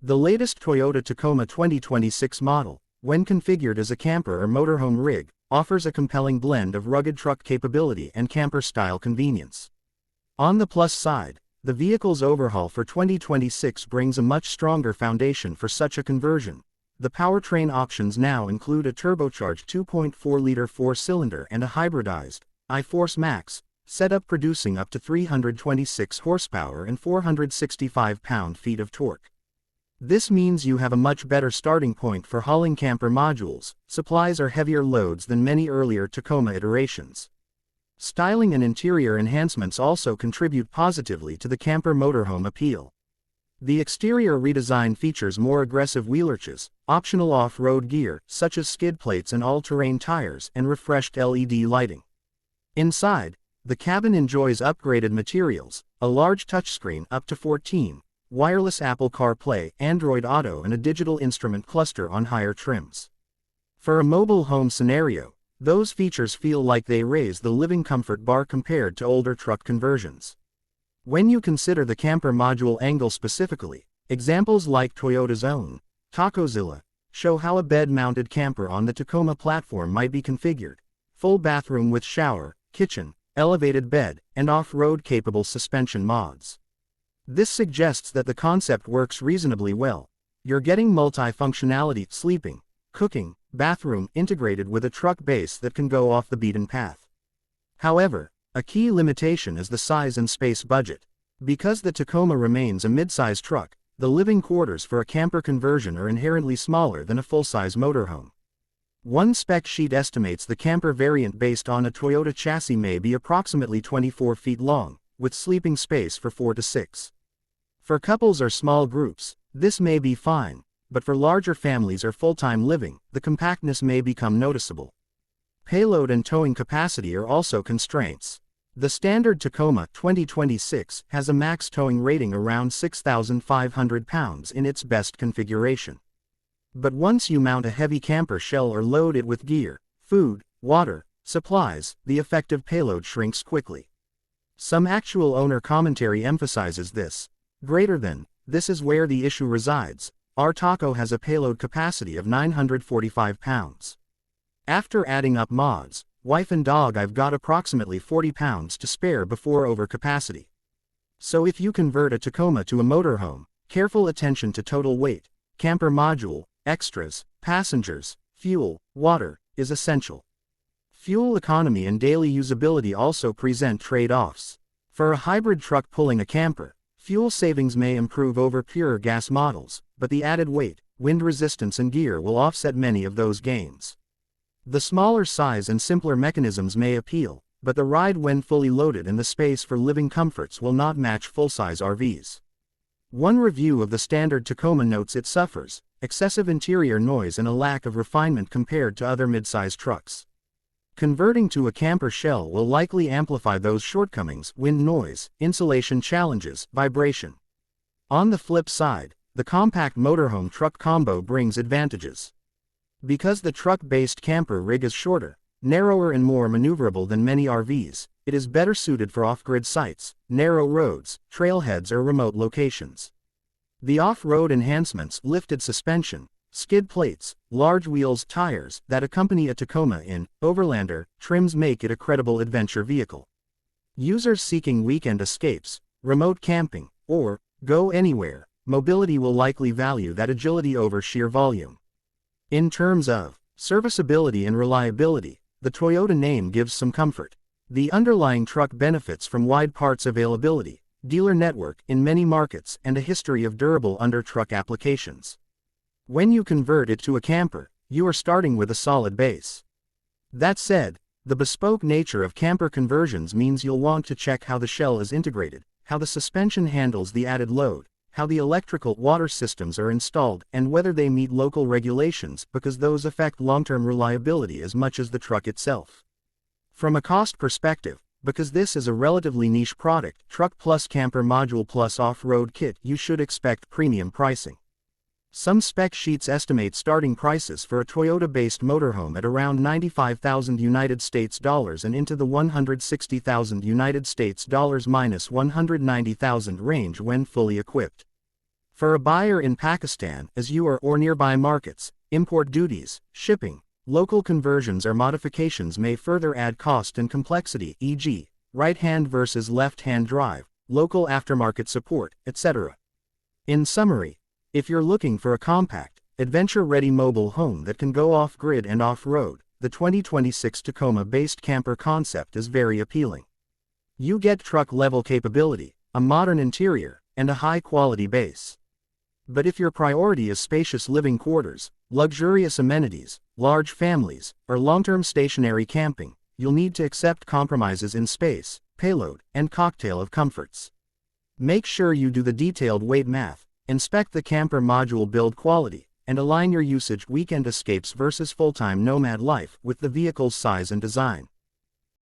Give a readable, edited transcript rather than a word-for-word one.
The latest Toyota Tacoma 2026 model, when configured as a camper or motorhome rig, offers a compelling blend of rugged truck capability and camper-style convenience. On the plus side, the vehicle's overhaul for 2026 brings a much stronger foundation for such a conversion. The powertrain options now include a turbocharged 2.4-liter four-cylinder and a hybridized iForce Max setup producing up to 326 horsepower and 465 pound-feet of torque. This means you have a much better starting point for hauling camper modules, supplies or heavier loads than many earlier Tacoma iterations. Styling and interior enhancements also contribute positively to the camper motorhome appeal. The exterior redesign features more aggressive wheel arches, optional off-road gear such as skid plates and all-terrain tires, and refreshed LED lighting. Inside, the cabin enjoys upgraded materials, a large touchscreen up to 14, wireless Apple CarPlay, Android Auto, and a digital instrument cluster on higher trims. For a mobile home scenario, those features feel like they raise the living comfort bar compared to older truck conversions. When you consider the camper module angle specifically, examples like Toyota's own Tacozilla show how a bed-mounted camper on the Tacoma platform might be configured: full bathroom with shower, kitchen, elevated bed, and off-road capable suspension mods. This suggests that the concept works reasonably well. You're getting multi-functionality, sleeping, cooking, bathroom integrated with a truck base that can go off the beaten path. However, a key limitation is the size and space budget. Because the Tacoma remains a midsize truck, the living quarters for a camper conversion are inherently smaller than a full-size motorhome. One spec sheet estimates the camper variant based on a Toyota chassis may be approximately 24 feet long, with sleeping space for 4 to 6. For couples or small groups, this may be fine, but for larger families or full-time living, the compactness may become noticeable. Payload and towing capacity are also constraints. The standard Tacoma 2026 has a max towing rating around 6,500 pounds in its best configuration. But once you mount a heavy camper shell or load it with gear, food, water, supplies, the effective payload shrinks quickly. Some actual owner commentary emphasizes this. This is where the issue resides. Our Taco has a payload capacity of 945 pounds. After adding up mods, wife and dog, I've got approximately 40 pounds to spare before overcapacity. So if you convert a Tacoma to a motorhome, careful attention to total weight, camper module, extras, passengers, fuel, water, is essential. Fuel economy and daily usability also present trade-offs. For a hybrid truck pulling a camper, fuel savings may improve over pure gas models, but the added weight, wind resistance and gear will offset many of those gains. The smaller size and simpler mechanisms may appeal, but the ride when fully loaded and the space for living comforts will not match full-size RVs. One review of the standard Tacoma notes it suffers excessive interior noise and a lack of refinement compared to other midsize trucks. Converting to a camper shell will likely amplify those shortcomings: wind noise, insulation challenges, vibration. On the flip side, the compact motorhome truck combo brings advantages. Because the truck-based camper rig is shorter, narrower and more maneuverable than many RVs, it is better suited for off-grid sites, narrow roads, trailheads or remote locations. The off-road enhancements, lifted suspension, skid plates, large wheels, tires that accompany a Tacoma in Overlander trims make it a credible adventure vehicle. Users seeking weekend escapes, remote camping, or go anywhere mobility will likely value that agility over sheer volume. In terms of serviceability and reliability, the Toyota name gives some comfort. The underlying truck benefits from wide parts availability, dealer network in many markets, and a history of durable under-truck applications. When you convert it to a camper, you are starting with a solid base. That said, the bespoke nature of camper conversions means you'll want to check how the shell is integrated, how the suspension handles the added load, how the electrical water systems are installed, and whether they meet local regulations, because those affect long-term reliability as much as the truck itself. From a cost perspective, because this is a relatively niche product, truck plus camper module plus off-road kit, you should expect premium pricing. Some spec sheets estimate starting prices for a Toyota-based motorhome at around $95,000 United States dollars and into the $160,000 United States dollars minus $190,000 range when fully equipped. For a buyer in Pakistan as you are or nearby markets, import duties, shipping, local conversions or modifications may further add cost and complexity, e.g., right-hand versus left-hand drive, local aftermarket support, etc. In summary, if you're looking for a compact, adventure-ready mobile home that can go off-grid and off-road, the 2026 Tacoma-based camper concept is very appealing. You get truck-level capability, a modern interior, and a high-quality base. But if your priority is spacious living quarters, luxurious amenities, large families, or long-term stationary camping, you'll need to accept compromises in space, payload, and cocktail of comforts. Make sure you do the detailed weight math, inspect the camper module build quality, and align your usage weekend escapes versus full-time nomad life with the vehicle's size and design.